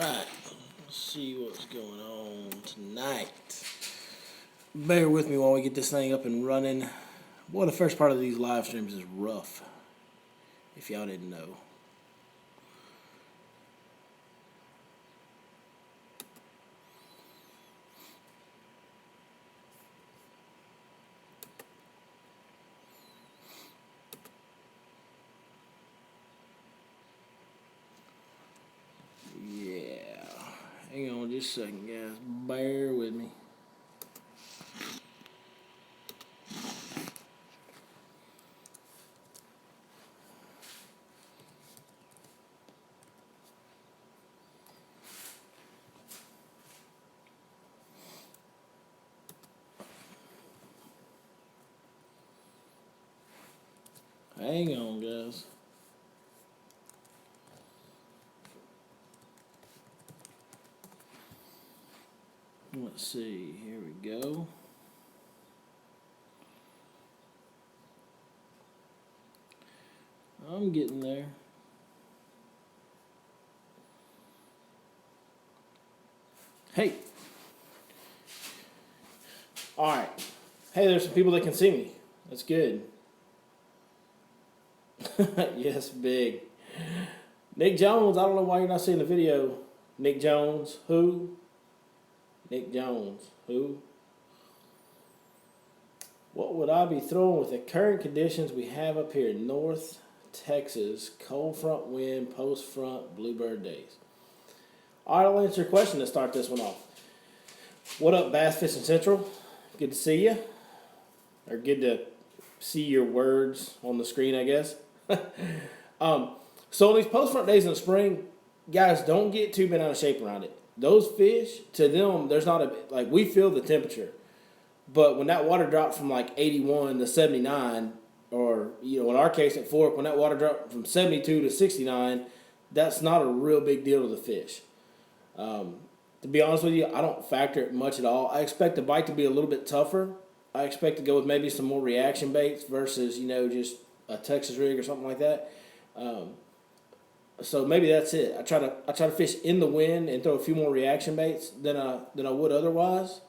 Alright, let's see what's going on tonight. Bear with me while we get this thing up and running. Boy, the first part of these live streams is rough, if y'all didn't know. Hang on just a second, guys. Bear with me. Hang on, guys. Let's see, here we go. I'm getting there. Hey. Alright. Hey, there's some people that can see me. That's good. Yes, big. Nick Jones, I don't know why you're not seeing the video. Nick Jones, who? Nick Jones, who? What would I be throwing with the current conditions we have up here in North Texas? Cold front wind, post front, bluebird days. All right, I'll answer your question to start this one off. What up, Bass Fishing Central? Good to see you. Or good to see your words on the screen, I guess. So on these post front days in the spring, guys, don't get too bent out of shape around it. Those fish, to them, there's not a, like, we feel the temperature. But when that water drops from like 81 to 79, or, you know, in our case at Fork, when that water dropped from 72 to 69, that's not a real big deal to the fish. To be honest with you, I don't factor it much at all. I expect the bite to be a little bit tougher. I expect to go with maybe some more reaction baits versus, you know, just a Texas rig or something like that. So maybe that's it. I try to fish in the wind and throw a few more reaction baits than I would otherwise,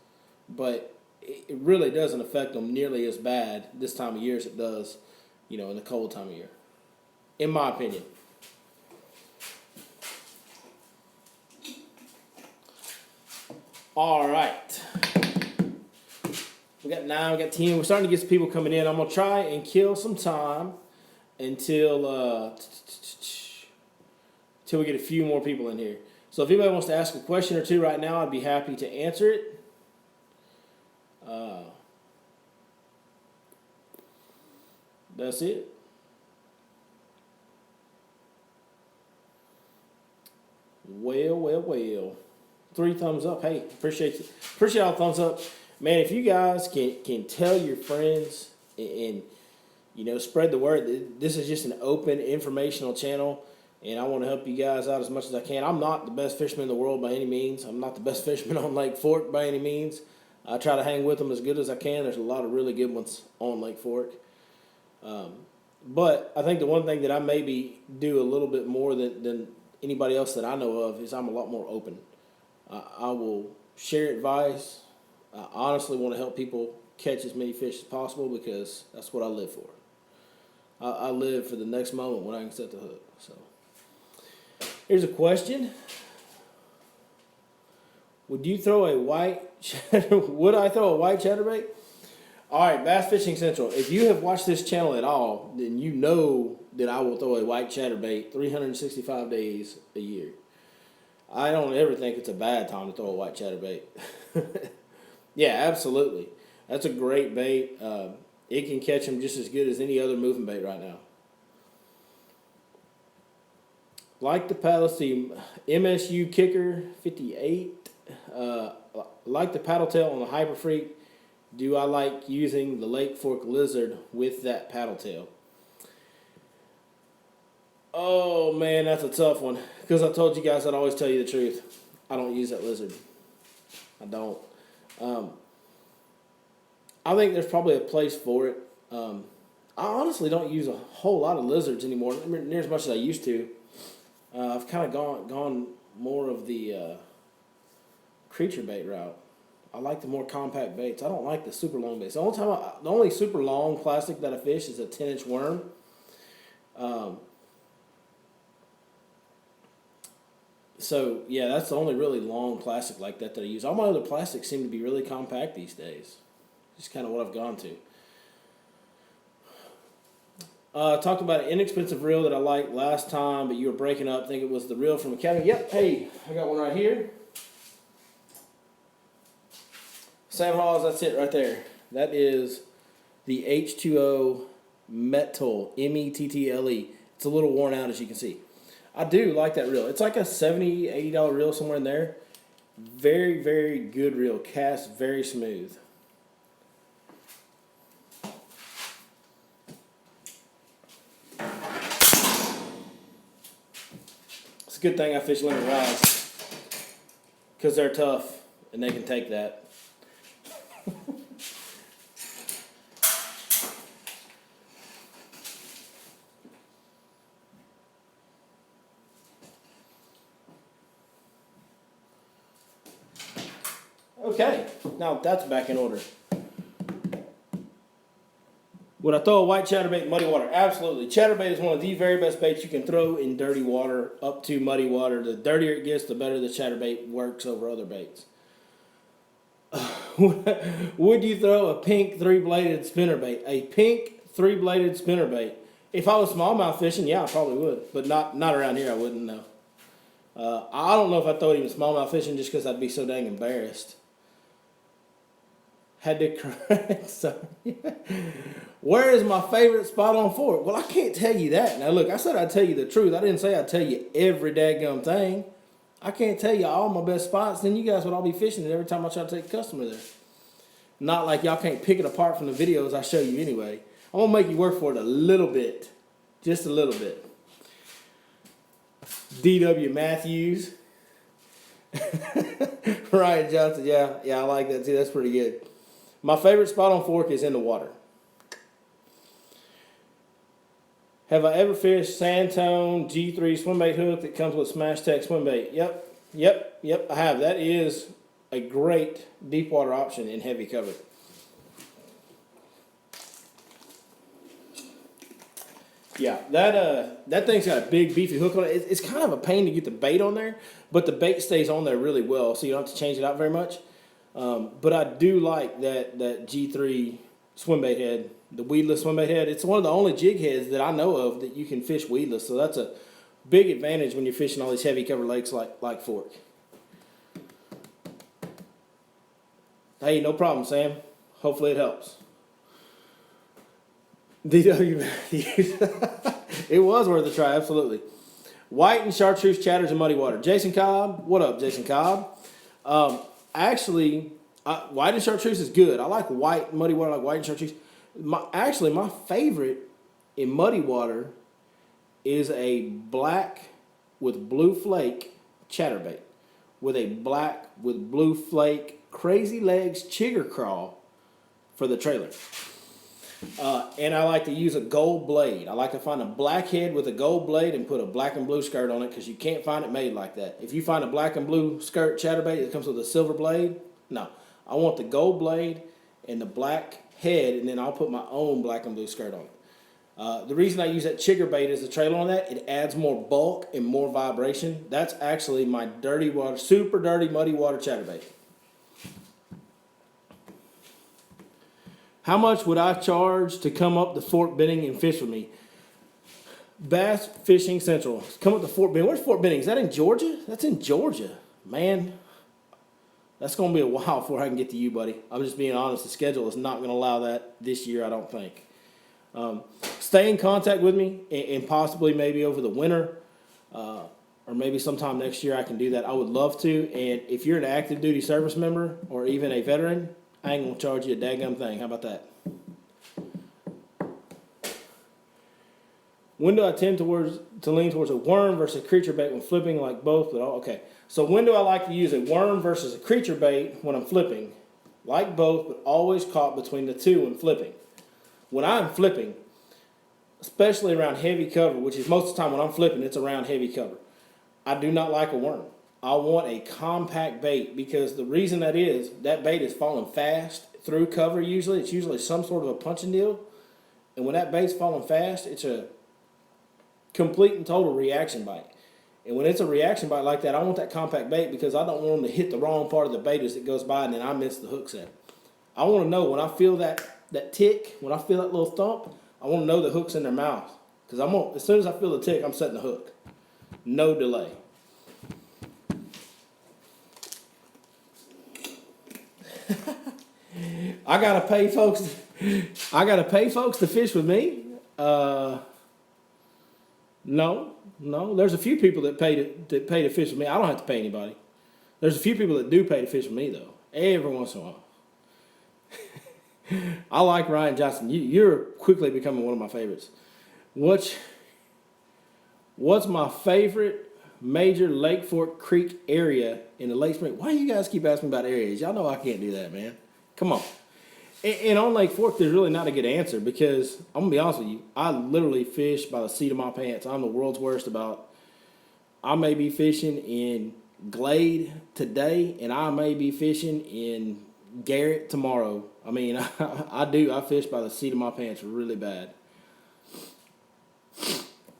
but it really doesn't affect them nearly as bad this time of year as it does, you know, in the cold time of year, in my opinion. All right. We got 9, we got 10. We're starting to get some people coming in. I'm going to try and kill some time until we get a few more people in here. So if anybody wants to ask a question or two right now, I'd be happy to answer it. That's it. Well. 3 thumbs up. Hey, appreciate all the thumbs up. Man, if you guys can tell your friends and you know, spread the word. This is just an open informational channel, and I want to help you guys out as much as I can. I'm not the best fisherman in the world by any means. I'm not the best fisherman on Lake Fork by any means. I try to hang with them as good as I can. There's a lot of really good ones on Lake Fork. But I think the one thing that I maybe do a little bit more than anybody else that I know of is I'm a lot more open. I will share advice. I honestly want to help people catch as many fish as possible because that's what I live for. I live for the next moment when I can set the hook. So here's a question. Would you throw a white would I throw a white chatterbait? All right, Bass Fishing Central. If you have watched this channel at all, then you know that I will throw a white chatterbait 365 days a year. I don't ever think it's a bad time to throw a white chatterbait. Yeah, absolutely. That's a great bait. It can catch them just as good as any other moving bait right now. Like the paddle, see MSU Kicker 58. Like the paddle tail on the Hyper Freak. Do I like using the Lake Fork Lizard with that paddle tail? Oh man, that's a tough one. Because I told you guys I'd always tell you the truth. I don't use that lizard. I don't. I think there's probably a place for it. I honestly don't use a whole lot of lizards anymore, near as much as I used to. I've kind of gone more of the creature bait route. I like the more compact baits. I don't like the super long baits. The only super long plastic that I fish is a 10-inch worm. So yeah, that's the only really long plastic like that I use. All my other plastics seem to be really compact these days. Just kind of what I've gone to. Talked about an inexpensive reel that I liked last time, but you were breaking up. I think it was the reel from Academy. Yep, hey, I got one right here. Sam Hawes, that's it right there. That is the H2O Mettle, M-E-T-T-L-E. It's a little worn out, as you can see. I do like that reel. It's like a $70, $80 reel, somewhere in there. Very, very good reel. Casts very smooth. It's a good thing I fish limit rods, because they're tough and they can take that. Okay, now that's back in order. Would I throw a white chatterbait in muddy water? Absolutely. Chatterbait is one of the very best baits you can throw in dirty water up to muddy water. The dirtier it gets, the better the chatterbait works over other baits. Would you throw a pink three-bladed spinnerbait? A pink three-bladed spinnerbait? If I was smallmouth fishing, yeah, I probably would. But not around here, I wouldn't know. I don't know if I'd throw it even smallmouth fishing just because I'd be so dang embarrassed. Had to correct, sorry. Where is my favorite spot on fork? Well, I can't tell you that. Now, look, I said I'd tell you the truth. I didn't say I'd tell you every daggum thing. I can't tell you all my best spots. Then you guys would all be fishing it every time I try to take a customer there. Not like y'all can't pick it apart from the videos I show you anyway. I'm going to make you work for it a little bit. Just a little bit. D.W. Matthews. Ryan Johnson. Yeah, I like that too. That's pretty good. My favorite spot on fork is in the water. Have I ever fished Sandtone G3 swimbait hook that comes with Smash Tech swimbait? Yep, I have. That is a great deep water option in heavy cover. Yeah, that thing's got a big beefy hook on it. It's kind of a pain to get the bait on there, but the bait stays on there really well, so you don't have to change it out very much. But I do like that G3 swimbait head, the weedless swimbait head. It's one of the only jig heads that I know of that you can fish weedless, so that's a big advantage when you're fishing all these heavy cover lakes like Fork. Hey, no problem, Sam. Hopefully it helps. DW Matthews. It was worth a try, absolutely. White and chartreuse chatters in muddy water. Jason Cobb. What up, Jason Cobb? Actually, white and chartreuse is good. I like white muddy water, I like white and chartreuse. My favorite in muddy water is a black with blue flake chatterbait with a black with blue flake crazy legs chigger crawl for the trailer. And I like to use a gold blade. I like to find a black head with a gold blade and put a black and blue skirt on it because you can't find it made like that. If you find a black and blue skirt chatterbait that comes with a silver blade, no. I want the gold blade and the black head, and then I'll put my own black and blue skirt on it. The reason I use that chigger bait as a trailer on that, it adds more bulk and more vibration. That's actually my dirty water, super dirty muddy water chatterbait. How much would I charge to come up to Fort Benning and fish with me? Bass Fishing Central. Come up to Fort Benning. Where's Fort Benning? Is that in Georgia? That's in Georgia. Man, that's going to be a while before I can get to you, buddy. I'm just being honest. The schedule is not going to allow that this year, I don't think. Stay in contact with me and possibly maybe over the winter or maybe sometime next year I can do that. I would love to. And if you're an active duty service member or even a veteran, I ain't going to charge you a daggum thing. How about that? When do I tend to lean towards a worm versus a creature bait when flipping, like both? But okay. So when do I like to use a worm versus a creature bait when I'm flipping? Like both, but always caught between the two when flipping. When I'm flipping, especially around heavy cover, which is most of the time when I'm flipping, it's around heavy cover, I do not like a worm. I want a compact bait, because the reason that is, that bait is falling fast through cover usually. It's usually some sort of a punching deal. And when that bait's falling fast, it's a complete and total reaction bite. And when it's a reaction bite like that, I want that compact bait, because I don't want them to hit the wrong part of the bait as it goes by and then I miss the hook set. I want to know when I feel that tick, when I feel that little thump, I want to know the hook's in their mouth. Because as soon as I feel the tick, I'm setting the hook. No delay. I gotta pay folks to fish with me. No. There's a few people that pay to fish with me. I don't have to pay anybody. There's a few people that do pay to fish with me though. Every once in a while. I like Ryan Johnson. You're quickly becoming one of my favorites. What's my favorite major Lake Fork Creek area in the Lake Spring? Why do you guys keep asking me about areas? Y'all know I can't do that, man. Come on. And on Lake Fork, there's really not a good answer, because I'm going to be honest with you, I literally fish by the seat of my pants. I'm the world's worst about, I may be fishing in Glade today, and I may be fishing in Garrett tomorrow. I mean, I fish by the seat of my pants really bad.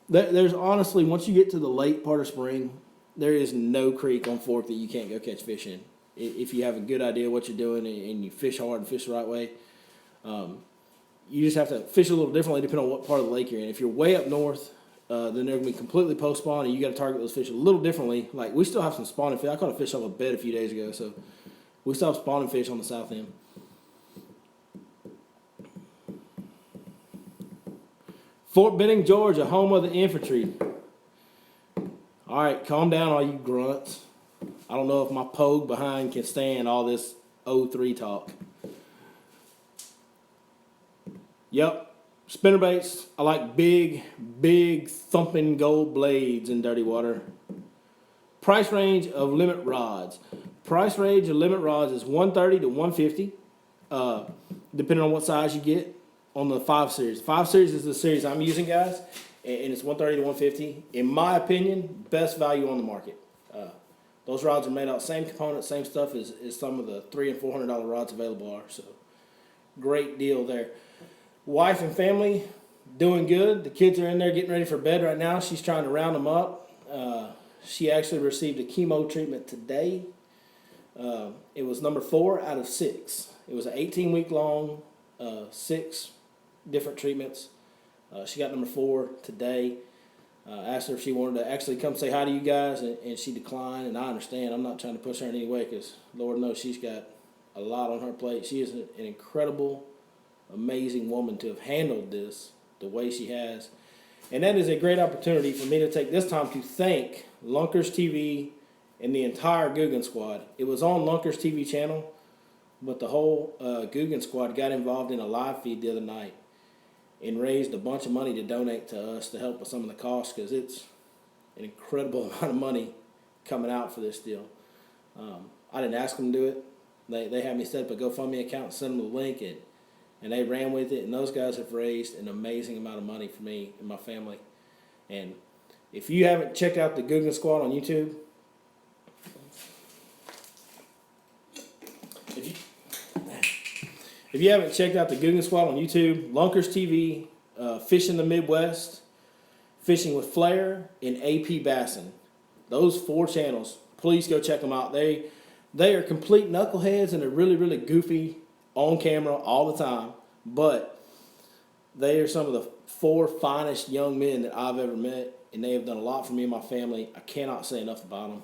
There's honestly, once you get to the late part of spring, there is no creek on Fork that you can't go catch fish in. If you have a good idea what you're doing and you fish hard and fish the right way, you just have to fish a little differently depending on what part of the lake you're in. If you're way up north, then they're going to be completely post-spawn, and you got to target those fish a little differently. Like, we still have some spawning fish. I caught a fish off a bed a few days ago, so we still have spawning fish on the south end. Fort Benning, Georgia, home of the infantry. All right, calm down, all you grunts. I don't know if my pogue behind can stand all this 03 talk. Yep, spinnerbaits. I like big thumping gold blades in dirty water. Price range of limit rods. Price range of limit rods is $130 to $150, depending on what size you get on the 5 series. 5 series is the series I'm using, guys, and it's $130 to $150. In my opinion, best value on the market. Those rods are made out same components, same stuff as some of the $300 and $400 rods available are. So, great deal there. Wife and family doing good. The kids are in there getting ready for bed right now. She's trying to round them up. She actually received a chemo treatment today. It was number 4 out of 6. It was an 18-week long, 6 different treatments. She got number 4 today. Asked her if she wanted to actually come say hi to you guys, and she declined, and I understand. I'm not trying to push her in any way, because Lord knows she's got a lot on her plate. She is an incredible, amazing woman to have handled this the way she has. And that is a great opportunity for me to take this time to thank Lunkers TV and the entire Guggen squad. It was on Lunkers TV channel, but the whole Guggen squad got involved in a live feed the other night and raised a bunch of money to donate to us to help with some of the costs, because it's an incredible amount of money coming out for this deal. I didn't ask them to do it. They had me set up a GoFundMe account and send them the link, and they ran with it, and those guys have raised an amazing amount of money for me and my family. And if you haven't checked out the Guggen Squad on YouTube, if you haven't checked out the Guggen Squad on YouTube, Lunkers TV, Fishing the Midwest, Fishing with Flair, and AP Bassin. Those 4 channels, please go check them out. They are complete knuckleheads, and they're really, really goofy on camera all the time. But they are some of the 4 finest young men that I've ever met, and they have done a lot for me and my family. I cannot say enough about them.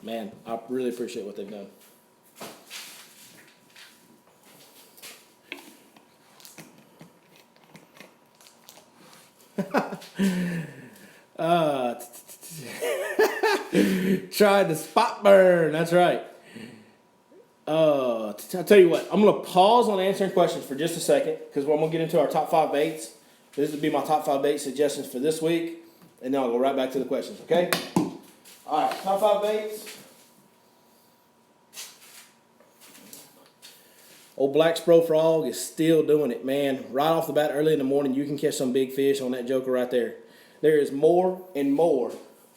Man, I really appreciate what they've done. Tried the spot burn. That's right. I'll tell you what. I'm going to pause on answering questions for just a second, because we're going to get into our top 5 baits. This will be my top 5 bait suggestions for this week, and then I'll go right back to the questions, okay? All right, top 5 baits. Old Black Spro Frog is still doing it, man. Right off the bat, early in the morning, you can catch some big fish on that joker right there. There is more and more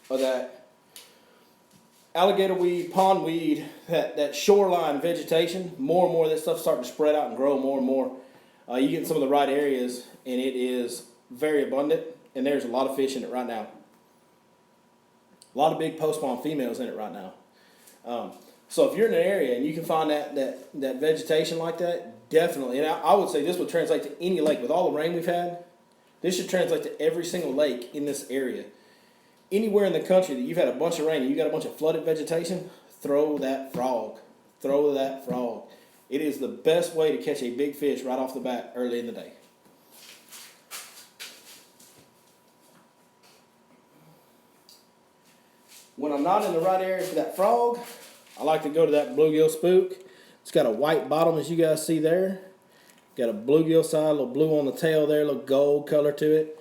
of that alligator weed, pond weed, that shoreline vegetation, more and more of this stuff's starting to spread out and grow more and more. You get in some of the right areas, and it is very abundant, and there's a lot of fish in it right now. A lot of big post-spawn females in it right now. So if you're in an area and you can find that vegetation like that, definitely, and I would say this would translate to any lake. With all the rain we've had, this should translate to every single lake in this area. Anywhere in the country that you've had a bunch of rain and you got a bunch of flooded vegetation, throw that frog. Throw that frog. It is the best way to catch a big fish right off the bat early in the day. When I'm not in the right area for that frog, I like to go to that bluegill spook. It's got a white bottom, as you guys see there. Got a bluegill side, a little blue on the tail there, a little gold color to it.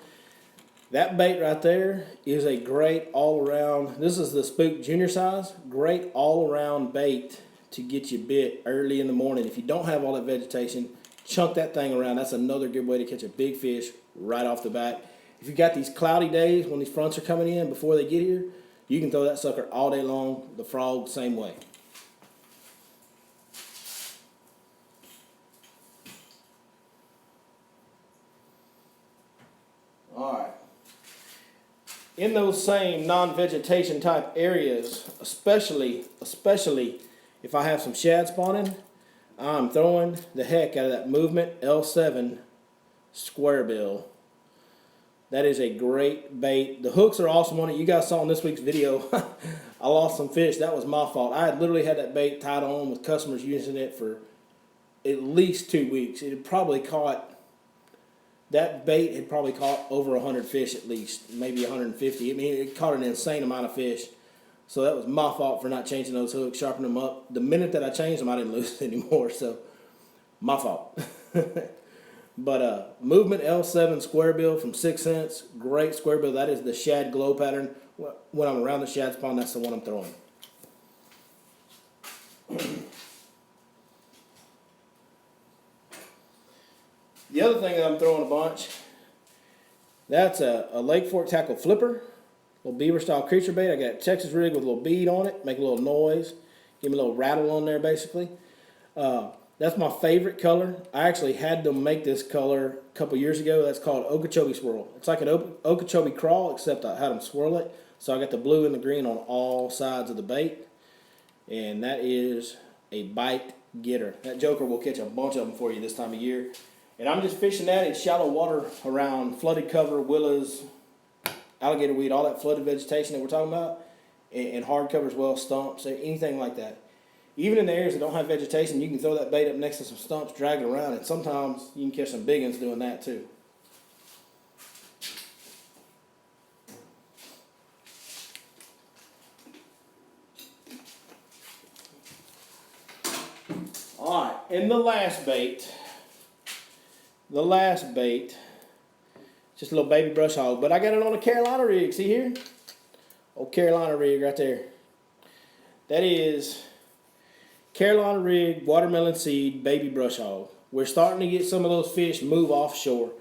That bait right there is a great all-around, this is the spook junior size, great all-around bait to get you bit early in the morning. If you don't have all that vegetation, chunk that thing around. That's another good way to catch a big fish right off the bat. If you've got these cloudy days when these fronts are coming in before they get here, you can throw that sucker all day long. The frog, same way. All right. In those same non-vegetation type areas, especially if I have some shad spawning, I'm throwing the heck out of that Movement L7 square bill. That is a great bait. The hooks are awesome on it. You guys saw in this week's video, I lost some fish. That was my fault. I had literally had that bait tied on with customers using it for at least 2 weeks. It had probably caught, that bait had probably caught over 100 fish at least, maybe 150. I mean, it caught an insane amount of fish. So that was my fault for not changing those hooks, sharpening them up. The minute that I changed them, I didn't lose it anymore. So my fault. But Movement L7 square bill from 6 cents, great square bill. That is the shad glow pattern. When I'm around the shad spawn, that's the one I'm throwing. The other thing that I'm throwing a bunch, that's a Lake Fork tackle flipper, little beaver style creature bait. I got a Texas rig with a little bead on it, make a little noise, give me a little rattle on there basically. That's my favorite color. I actually had them make this color a couple years ago. That's called Okeechobee Swirl. It's like an Okeechobee crawl, except I had them swirl it. So I got the blue and the green on all sides of the bait. And that is a bite getter. That joker will catch a bunch of them for you this time of year. And I'm just fishing that in shallow water around flooded cover, willows, alligator weed, all that flooded vegetation that we're talking about, and hard cover as well, stumps, anything like that. Even in the areas that don't have vegetation, you can throw that bait up next to some stumps, drag it around, and sometimes you can catch some big ones doing that too. All right, and the last bait, just a little baby brush hog, but I got it on a Carolina rig. See here? Old Carolina rig right there. That is Carolina rig, watermelon seed, baby brush hog. We're starting to get some of those fish move offshore.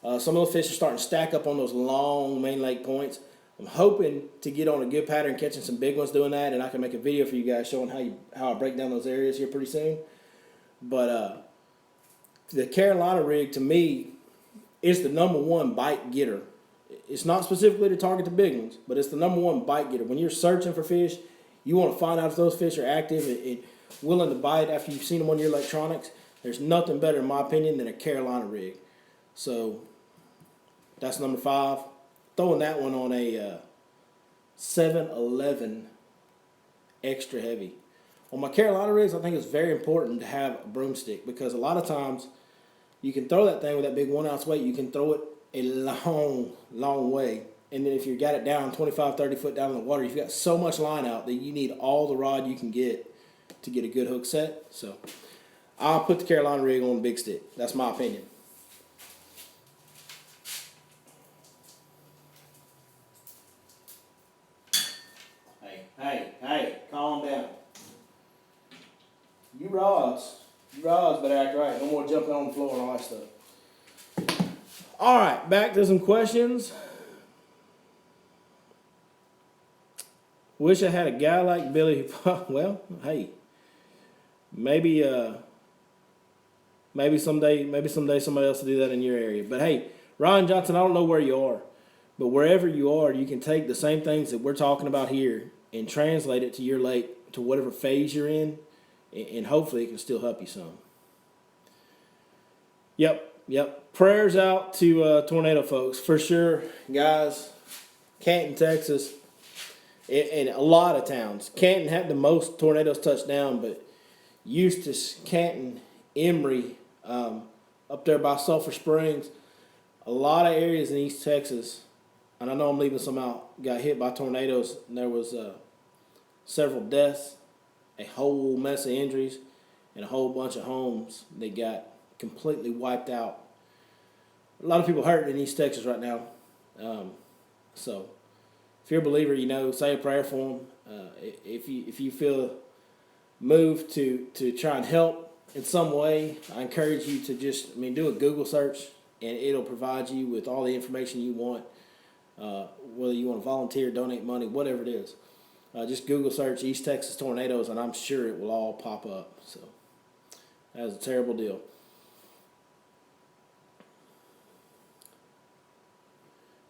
Some of those fish are starting to stack up on those long main lake points. I'm hoping to get on a good pattern, catching some big ones doing that, and I can make a video for you guys showing how I break down those areas here pretty soon. But the Carolina rig, to me, is the #1 bite getter. It's not specifically to target the big ones, but it's the #1 bite getter. When you're searching for fish, you want to find out if those fish are active and willing to bite after you've seen them on your electronics. There's nothing better, in my opinion, than a Carolina rig. So that's number 5. Throwing that one on a 7-11 extra heavy. On my Carolina rigs, I think it's very important to have a broomstick, because a lot of times you can throw that thing with that big 1 ounce weight, you can throw it a long way. And then if you got it down 25, 30 foot down in the water, you've got so much line out that you need all the rod you can get to get a good hook set. So I'll put the Carolina rig on the big stick. That's my opinion. Hey, calm down. You rods better act right. No more jumping on the floor and all that stuff. All right, back to some questions. Wish I had a guy like Billy. Well, hey, maybe maybe someday somebody else will do that in your area. But hey, Ryan Johnson, I don't know where you are, but wherever you are, you can take the same things that we're talking about here and translate it to your lake, to whatever phase you're in, and hopefully it can still help you some. Yep. Prayers out to tornado folks for sure, guys. Canton, Texas, and a lot of towns. Canton had the most tornadoes touched down, but Eustis, Canton, Emory, up there by Sulphur Springs, a lot of areas in East Texas, and I know I'm leaving some out, got hit by tornadoes, and there was several deaths, a whole mess of injuries, and a whole bunch of homes that got completely wiped out. A lot of people hurting in East Texas right now. So if you're a believer, say a prayer for them. If you feel moved to try and help in some way, I encourage you to just do a Google search, and it'll provide you with all the information you want, whether you want to volunteer, donate money, whatever it is. Just Google search East Texas tornadoes, and I'm sure it will all pop up. So that was a terrible deal.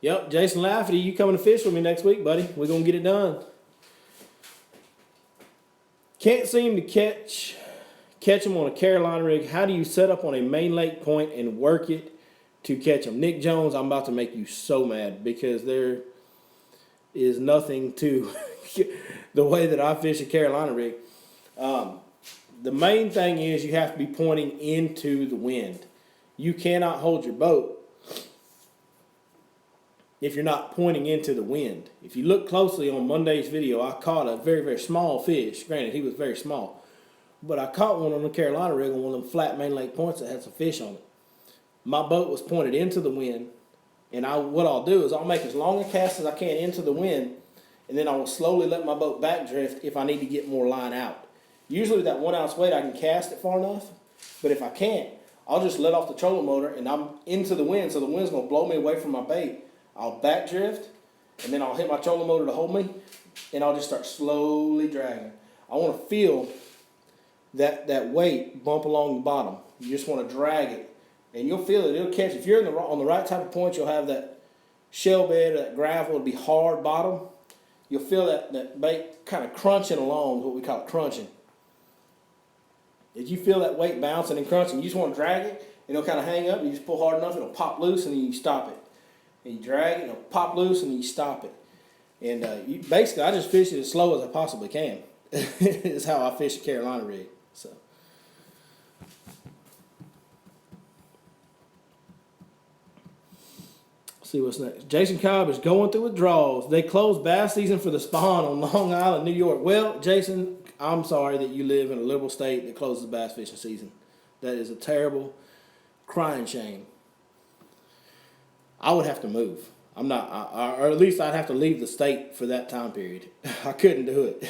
Yep, Jason Lafferty, you coming to fish with me next week, buddy? We're going to get it done. Can't seem to catch them on a Carolina rig. How do you set up on a main lake point and work it to catch them? Nick Jones, I'm about to make you so mad because there is nothing to the way that I fish a Carolina rig. The main thing is you have to be pointing into the wind. You cannot hold your boat if you're not pointing into the wind. If you look closely on Monday's video, I caught a very, very small fish. Granted, he was very small. But I caught one on the Carolina rig on one of them flat main lake points that had some fish on it. My boat was pointed into the wind, and what I'll do is I'll make as long a cast as I can into the wind, and then I will slowly let my boat back drift if I need to get more line out. Usually with that 1 ounce weight, I can cast it far enough, but if I can't, I'll just let off the trolling motor, and I'm into the wind, so the wind's going to blow me away from my bait. I'll back drift, and then I'll hit my trolling motor to hold me, and I'll just start slowly dragging. I want to feel that weight bump along the bottom. You just want to drag it, and you'll feel it. It'll catch. If you're on the right type of point, you'll have that shell bed or that gravel. It'll be hard bottom. You'll feel that bait kind of crunching along, what we call it crunching. If you feel that weight bouncing and crunching, you just want to drag it, and it'll kind of hang up, and you just pull hard enough, it'll pop loose, and then you stop it. And you drag it, it'll pop loose, and you stop it. And basically, I just fish it as slow as I possibly can. Is how I fish a Carolina rig. So, let's see what's next. Jason Cobb is going through withdrawals. They closed bass season for the spawn on Long Island, New York. Well, Jason, I'm sorry that you live in a liberal state that closes bass fishing season. That is a terrible, crying shame. I would have to move. I'm not, or at least I'd have to leave the state for that time period. I couldn't do it.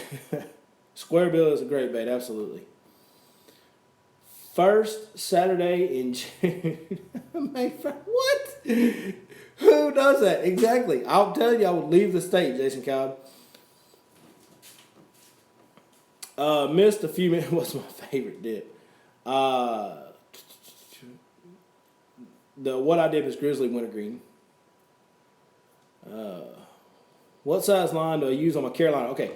Square bill is a great bait, absolutely. First Saturday in June. What? Who does that? Exactly. I'll tell you, I would leave the state, Jason Cobb. Missed a few minutes. What's my favorite dip? What I did was grizzly wintergreen. What size line do I use on my Carolina? Okay,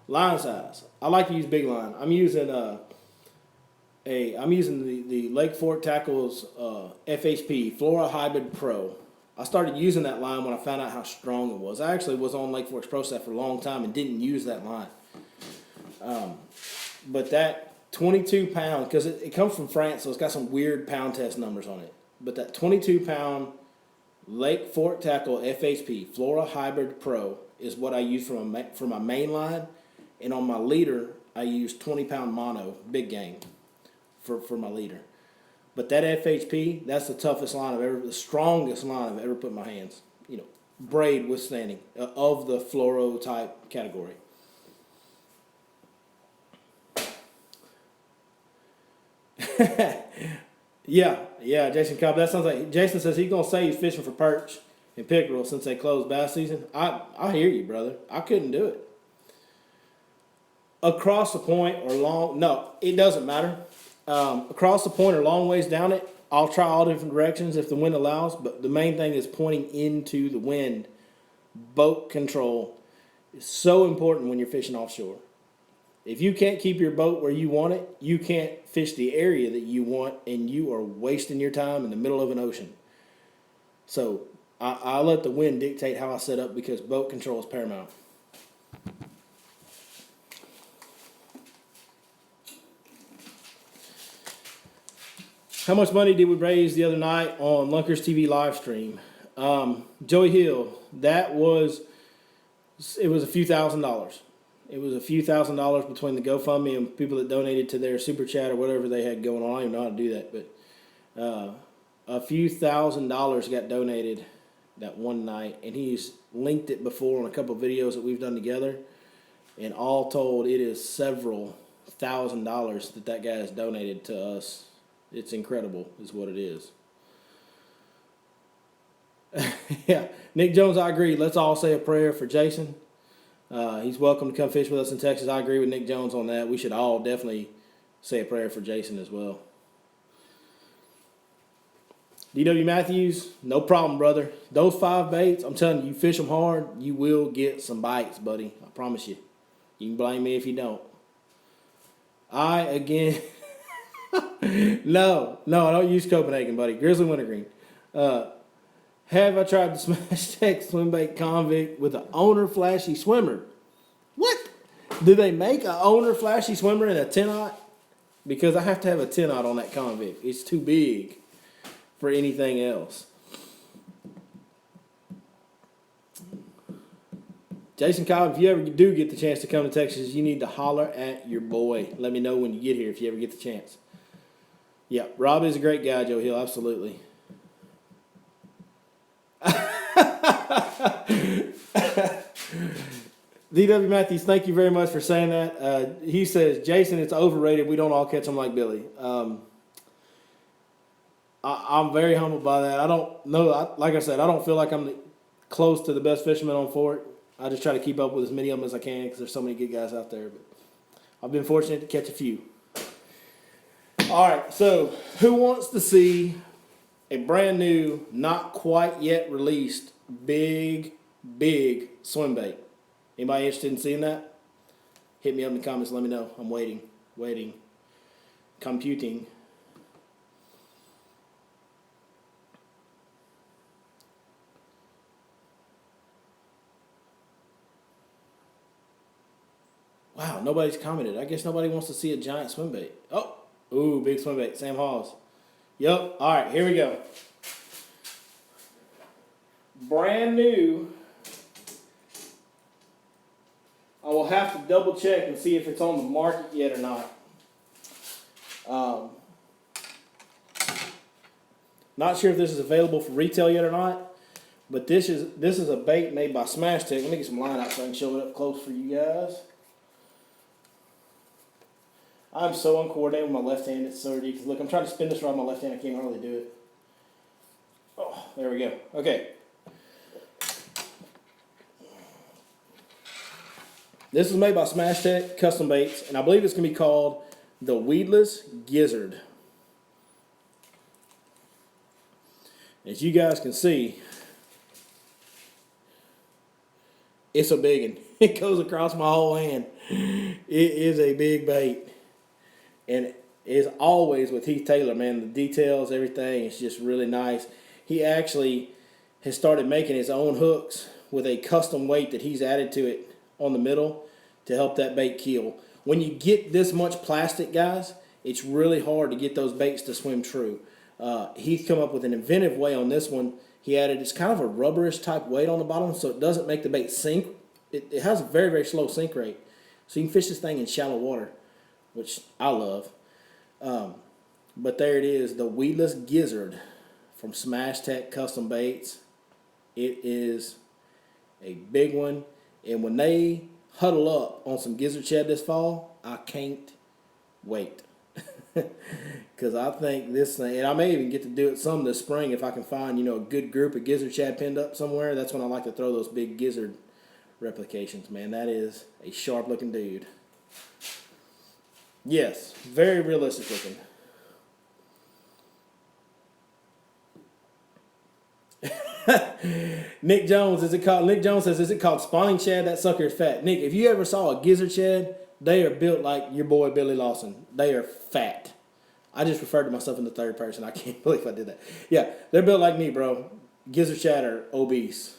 line size. I like to use big line. I'm using the Lake Fork Tackles FHP Flora Hybrid Pro. I started using that line when I found out how strong it was. I actually was on Lake Fork's Pro Staff for a long time and didn't use that line. But that 22 pound, because it comes from France, so it's got some weird pound test numbers on it. But that 22 pound Lake Fork Tackle FHP Flora Hybrid Pro is what I use for my main line, and on my leader I use 20 pound mono big game for my leader. But that FHP, that's the toughest line the strongest line I've ever put in my hands. Braid withstanding of the fluoro type category. Yeah, Jason Cobb. That sounds like Jason says he's gonna say he's fishing for perch and pickerel since they closed bass season. I hear you, brother. I couldn't do it. across the point or long, no, it doesn't matter. Across the point or long ways down it, I'll try all different directions if the wind allows, but the main thing is pointing into the wind. Boat control is so important when you're fishing offshore. If you can't keep your boat where you want it, you can't fish the area that you want, and you are wasting your time in the middle of an ocean. So I let the wind dictate how I set up because boat control is paramount. How much money did we raise the other night on Lunkers TV live stream? Joey Hill, it was a few $1,000s. It was a few $1,000s between the GoFundMe and people that donated to their super chat or whatever they had going on. I don't even know how to do that, but a few $1,000s got donated that one night, and he's linked it before on a couple of videos that we've done together. And all told, it is several $1,000s that guy has donated to us. It's incredible, is what it is. Yeah, Nick Jones, I agree. Let's all say a prayer for Jason. He's welcome to come fish with us in Texas. I agree with Nick Jones on that. We should all definitely say a prayer for Jason as well. D.W. Matthews, no problem, brother. Those 5 baits, I'm telling you, you fish them hard, you will get some bites, buddy. I promise you. You can blame me if you don't. No, I don't use Copenhagen, buddy. Grizzly Wintergreen. Have I tried the Smash Tech swim bait convict with an owner flashy swimmer? What? Do they make an owner flashy swimmer in a 10-aught? Because I have to have a 10-aught on that convict. It's too big for anything else. Jason Cobb, if you ever do get the chance to come to Texas, you need to holler at your boy. Let me know when you get here if you ever get the chance. Yeah, Rob is a great guy, Joe Hill, absolutely. D.W. Matthews, thank you very much for saying that. He says, Jason, it's overrated. We don't all catch them like Billy. I'm very humbled by that. I don't know. Like I said, I don't feel like I'm close to the best fisherman on Fort. I just try to keep up with as many of them as I can because there's so many good guys out there. But I've been fortunate to catch a few. All right, so who wants to see a brand new, not quite yet released, big swim bait? Anybody interested in seeing that? Hit me up in the comments. Let me know. I'm waiting. Computing. Wow, nobody's commented. I guess nobody wants to see a giant swim bait. Oh, ooh, big swim bait. Sam Hawes. Yep. All right, here we go. Brand new. I will have to double check and see if it's on the market yet or not. Not sure if this is available for retail yet or not, but this is a bait made by Smash Tech. Let me get some line out so I can show it up close for you guys. I'm so uncoordinated with my left hand. It's so ridiculous. Look, I'm trying to spin this rod with my left hand. I can't hardly do it. Oh, there we go. Okay. This is made by Smash Tech Custom Baits, and I believe it's going to be called the Weedless Gizzard. As you guys can see, it's a big one. It goes across my whole hand. It is a big bait. And it's always with Heath Taylor, man. The details, everything, is just really nice. He actually has started making his own hooks with a custom weight that he's added to it on the middle to help that bait keel. When you get this much plastic, guys, it's really hard to get those baits to swim true. He's come up with an inventive way on this one. He added, it's kind of a rubberish type weight on the bottom, so it doesn't make the bait sink. It has a very, very slow sink rate. So you can fish this thing in shallow water, which I love. But there it is, the Weedless Gizzard from Smash Tech Custom Baits. It is a big one. And when they huddle up on some gizzard shad this fall, I can't wait. Because I think this thing, and I may even get to do it some this spring if I can find, a good group of gizzard shad pinned up somewhere. That's when I like to throw those big gizzard replications, man. That is a sharp looking dude. Yes, very realistic looking. Nick Jones, is it called? Nick Jones says, "Is it called spawning shad? That sucker is fat." Nick, if you ever saw a gizzard shad, they are built like your boy Billy Lawson. They are fat. I just referred to myself in the third person. I can't believe I did that. Yeah, they're built like me, bro. Gizzard shad are obese.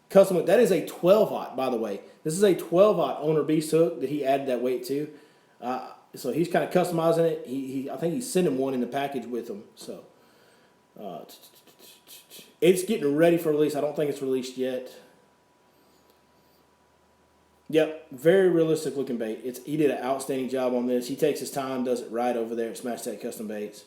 Custom. That is a 12-aught, by the way. This is a 12-aught owner beast hook that he added that weight to. So he's kind of customizing it. I think he's sending one in the package with him. So it's getting ready for release. I don't think it's released yet. Yep, very realistic looking bait. He did an outstanding job on this. He takes his time, does it right over there at Smash Tech Custom Baits.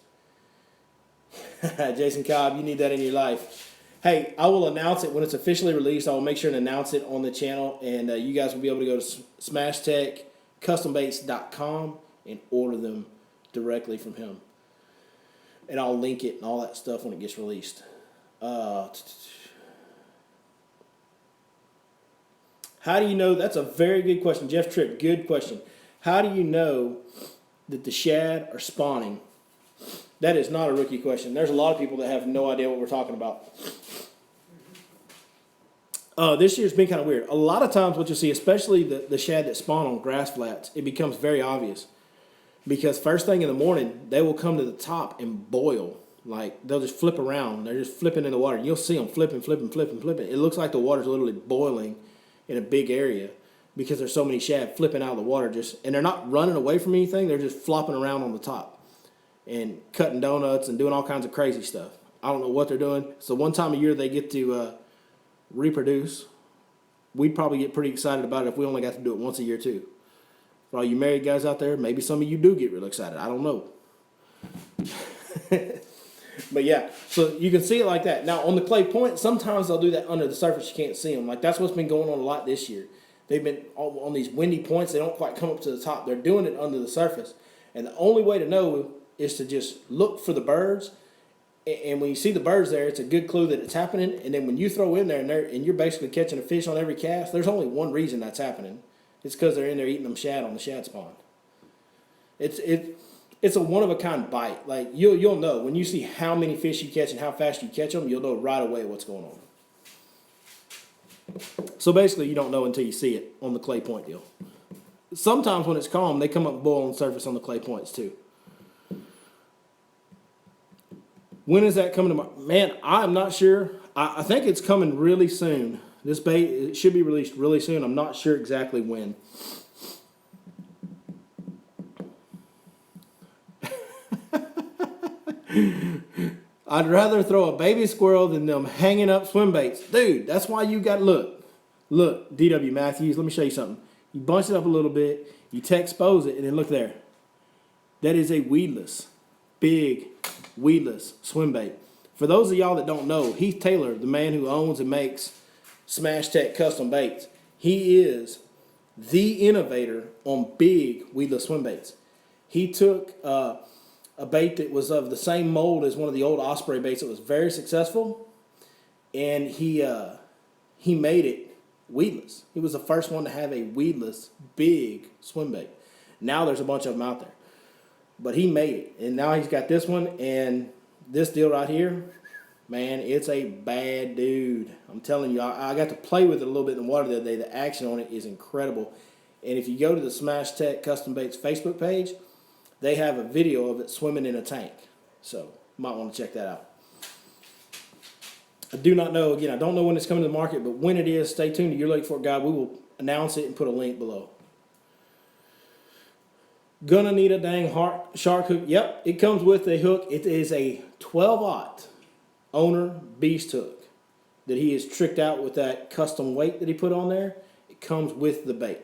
Jason Cobb, you need that in your life. Hey, I will announce it when it's officially released. I will make sure to announce it on the channel, and you guys will be able to go to SmashTechCustomBaits.com and order them directly from him. And I'll link it and all that stuff when it gets released. How do you know? That's a very good question. Jeff Tripp, good question. How do you know that the shad are spawning? That is not a rookie question. There's a lot of people that have no idea what we're talking about. This year's been kind of weird. A lot of times what you'll see, especially the shad that spawn on grass flats, it becomes very obvious. Because first thing in the morning, they will come to the top and boil. Like, they'll just flip around. They're just flipping in the water. You'll see them flipping. It looks like the water's literally boiling in a big area because there's so many shad flipping out of the water. And they're not running away from anything. They're just flopping around on the top and cutting donuts and doing all kinds of crazy stuff. I don't know what they're doing. So one time a year they get to reproduce. We'd probably get pretty excited about it if we only got to do it once a year too. For all you married guys out there, maybe some of you do get really excited. I don't know. But yeah, so you can see it like that. Now on the clay point, sometimes they'll do that under the surface. You can't see them. Like that's what's been going on a lot this year. They've been on these windy points. They don't quite come up to the top. They're doing it under the surface. And the only way to know is to just look for the birds. And when you see the birds there, it's a good clue that it's happening. And then when you throw in there and you're basically catching a fish on every cast, there's only one reason that's happening. It's because they're in there eating them shad on the shad spawn. It's a one-of-a-kind bite. Like, you'll know. When you see how many fish you catch and how fast you catch them, you'll know right away what's going on. So basically, you don't know until you see it on the clay point deal. Sometimes when it's calm, they come up and boil on the surface on the clay points too. When is that coming to market? Man, I'm not sure. I think it's coming really soon. This bait it should be released really soon. I'm not sure exactly when. I'd rather throw a baby squirrel than them hanging up swim baits. Dude, that's why you got, look, DW Matthews, let me show you something. You bunch it up a little bit, you expose it, and then look there. That is a weedless, big weedless swim bait. For those of y'all that don't know, Heath Taylor, the man who owns and makes Smash Tech Custom Baits, he is the innovator on big weedless swim baits. He took a bait that was of the same mold as one of the old Osprey baits that was very successful, and he made it weedless. He was the first one to have a weedless big swim bait. Now there's a bunch of them out there, but he made it, and now he's got this one and this deal right here. Man, it's a bad dude. I'm telling you, I got to play with it a little bit in the water the other day. The action on it is incredible, and if you go to the Smash Tech Custom Baits Facebook page, they have a video of it swimming in a tank. So, you might want to check that out. I do not know, again, I don't know when it's coming to the market, but when it is, stay tuned to Your Lake Fork Guide. We will announce it and put a link below. Gonna need a dang shark hook. Yep, it comes with a hook. It is a 12-aught owner beast hook that he has tricked out with that custom weight that he put on there. It comes with the bait.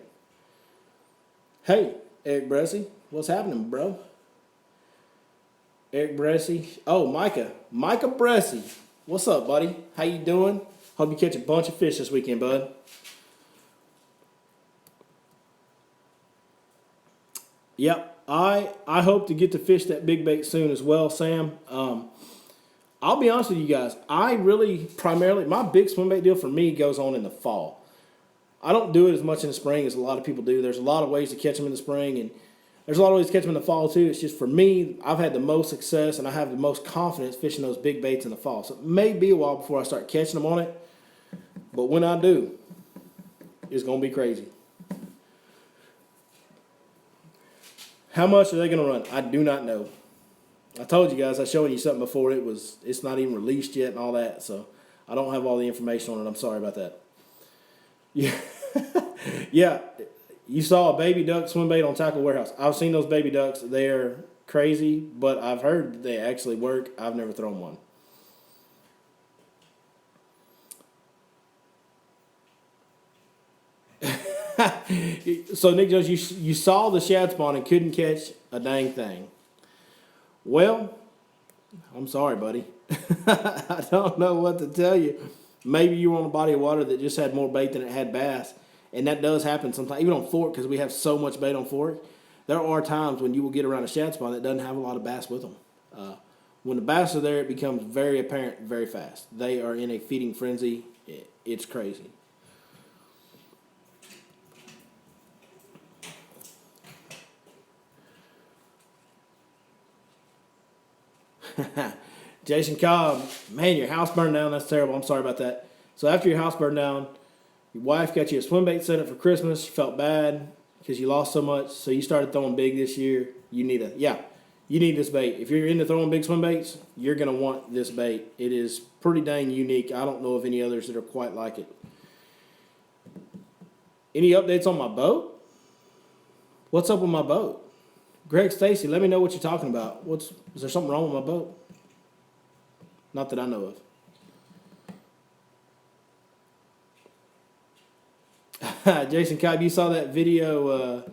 Hey, Eric Bressy. What's happening, bro? Eric Bressy. Oh, Micah Bressy. What's up, buddy? How you doing? Hope you catch a bunch of fish this weekend, bud. Yep, I hope to get to fish that big bait soon as well, Sam. I'll be honest with you guys. I really primarily, my big swim bait deal for me goes on in the fall. I don't do it as much in the spring as a lot of people do. There's a lot of ways to catch them in the spring, and there's a lot of ways to catch them in the fall too. It's just for me, I've had the most success and I have the most confidence fishing those big baits in the fall. So it may be a while before I start catching them on it, but when I do, it's going to be crazy. How much are they going to run? I do not know. I told you guys, I showed you something before. It's not even released yet and all that, so I don't have all the information on it. I'm sorry about that. Yeah, yeah. You saw a baby duck swim bait on Tackle Warehouse. I've seen those baby ducks. They're crazy, but I've heard they actually work. I've never thrown one. So Nick Jones, you saw the shad spawn and couldn't catch a dang thing. Well, I'm sorry, buddy. I don't know what to tell you. Maybe you were on a body of water that just had more bait than it had bass. And that does happen sometimes, even on Fork, because we have so much bait on Fork. There are times when you will get around a shad spawn that doesn't have a lot of bass with them. When the bass are there, it becomes very apparent very fast. They are in a feeding frenzy. It's crazy. Jason Cobb, man, your house burned down. That's terrible. I'm sorry about that. So after your house burned down, your wife got you a swim bait set up for Christmas. You felt bad because you lost so much, so you started throwing big this year. You need this bait. If you're into throwing big swim baits, you're going to want this bait. It is pretty dang unique. I don't know of any others that are quite like it. Any updates on my boat? What's up with my boat? Greg Stacy, let me know what you're talking about. Is there something wrong with my boat? Not that I know of. Jason Cobb, you saw that video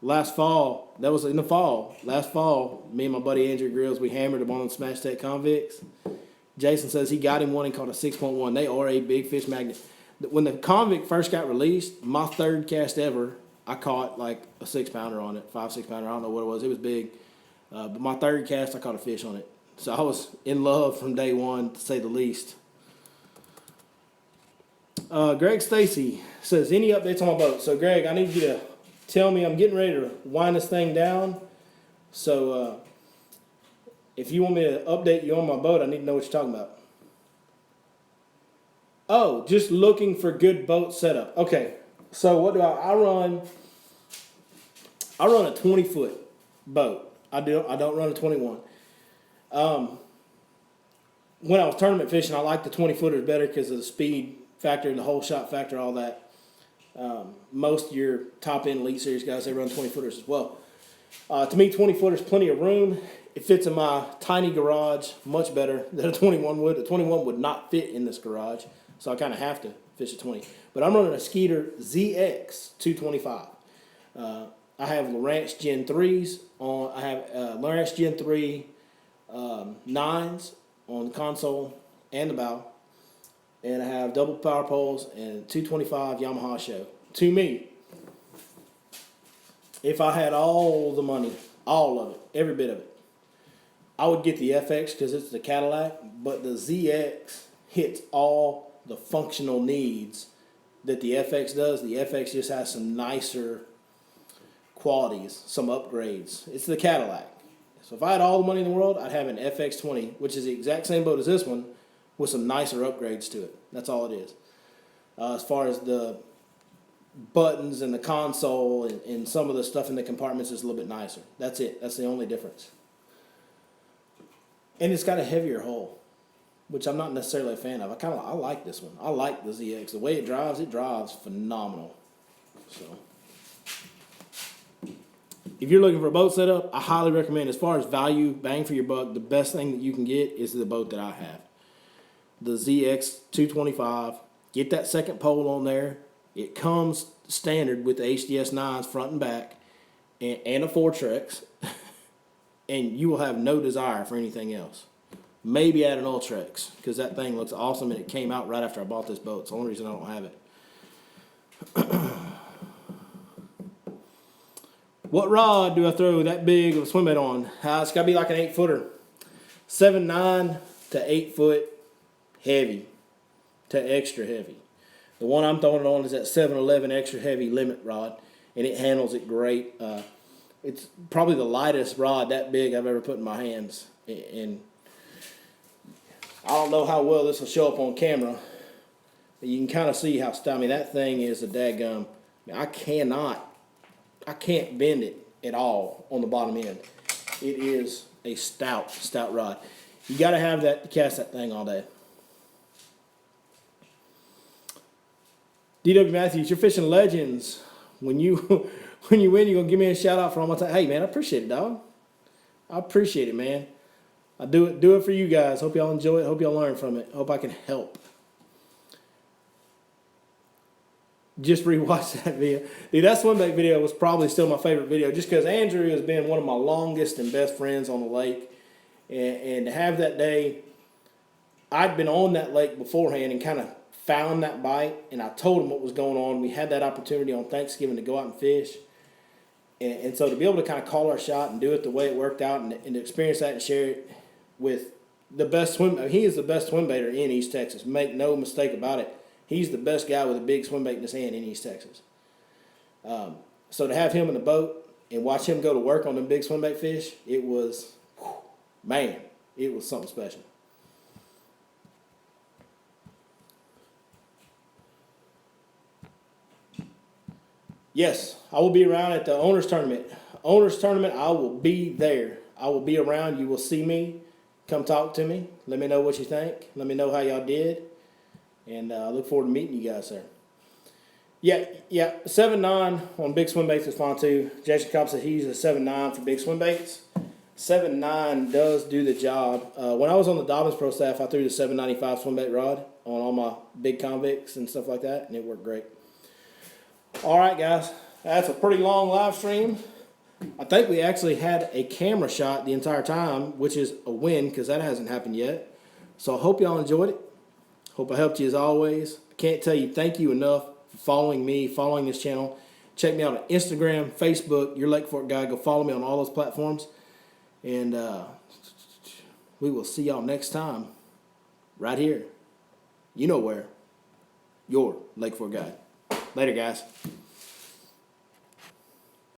last fall. That was in the fall. Last fall, me and my buddy Andrew Grills, we hammered him on Smash Tech Convicts. Jason says he got him one and caught a 6.1. They are a big fish magnet. When the Convict first got released, my third cast ever, I caught like a 6-pounder on it, 5-6-pounder. I don't know what it was. It was big. But my third cast, I caught a fish on it. So I was in love from day one, to say the least. Greg Stacy says, any updates on my boat? So, Greg, I need you to tell me. I'm getting ready to wind this thing down. So, if you want me to update you on my boat, I need to know what you're talking about. Oh, just looking for good boat setup. Okay, so what do I run? I run a 20-foot boat. I don't run a 21. When I was tournament fishing, I liked the 20-footers better because of the speed factor, the whole shot factor, all that. Most of your top-end Elite Series guys, they run 20-footers as well. To me, 20-footers, plenty of room. It fits in my tiny garage much better than a 21 would. A 21 would not fit in this garage, so I kind of have to fish a 20. But I'm running a Skeeter ZX 225. I have Lowrance Gen 3s on. I have Lowrance Gen 3 9s on the console and the bow. And I have double power poles and 225 Yamaha show. To me, if I had all the money, all of it, every bit of it, I would get the FX because it's the Cadillac, but the ZX hits all the functional needs that the FX does. The FX just has some nicer qualities, some upgrades. It's the Cadillac. So if I had all the money in the world, I'd have an FX20, which is the exact same boat as this one, with some nicer upgrades to it. That's all it is. As far as the buttons and the console and some of the stuff in the compartments is a little bit nicer. That's it. That's the only difference. And it's got a heavier hull, which I'm not necessarily a fan of. I like this one. I like the ZX. The way it drives phenomenal. So if you're looking for a boat setup, I highly recommend, as far as value, bang for your buck, the best thing that you can get is the boat that I have. The ZX 225. Get that second pole on there. It comes standard with the HDS 9s front and back and a Fortrex. And you will have no desire for anything else. Maybe add an Ultrex, because that thing looks awesome and it came out right after I bought this boat. It's the only reason I don't have it. What rod do I throw that big of a swim bait on? It's got to be like an 8-footer. 7.9 to 8 foot heavy to extra heavy. The one I'm throwing it on is that 711 extra heavy limit rod, and it handles it great. It's probably the lightest rod that big I've ever put in my hands. And I don't know how well this will show up on camera, but you can kind of see how stout. I mean, that thing is a dadgum. I can't bend it at all on the bottom end. It is a stout rod. You got to have that to cast that thing all day. DW Matthews, you're fishing legends. When you win, you're gonna give me a shout out for all my time. Hey man, I appreciate it, dog. I appreciate it, man. I do it for you guys. Hope y'all enjoy it. Hope y'all learn from it. Hope I can help. Just rewatch that video. Dude, that swim bait video was probably still my favorite video, just because Andrew has been one of my longest and best friends on the lake. And to have that day, I'd been on that lake beforehand and kind of found that bite, and I told him what was going on. We had that opportunity on Thanksgiving to go out and fish. And so to be able to kind of call our shot and do it the way it worked out, and to experience that and share it with the best he is the best swim baiter in East Texas. Make no mistake about it. He's the best guy with a big swim bait in his hand in East Texas. So to have him in the boat and watch him go to work on them big swim bait fish, it was, man, it was something special. Yes, I will be around at the Owners Tournament. Owners Tournament, I will be there. I will be around. You will see me. Come talk to me. Let me know what you think. Let me know how y'all did. And I look forward to meeting you guys there. Yeah, 7.9 on big swim baits is fine too. Jason Cobb said he's a 7.9 for big swim baits. 7.9 does do the job. When I was on the Dobbins Pro staff, I threw the 7.95 swim bait rod on all my big convicts and stuff like that, and it worked great. All right, guys, that's a pretty long live stream. I think we actually had a camera shot the entire time, which is a win because that hasn't happened yet. So I hope y'all enjoyed it. Hope I helped you as always. I can't tell you thank you enough for following me, following this channel. Check me out on Instagram, Facebook, Your Lake Fork Guide. Go follow me on all those platforms. And we will see y'all next time right here. You know where. Your Lake Fork Guide. Later, guys.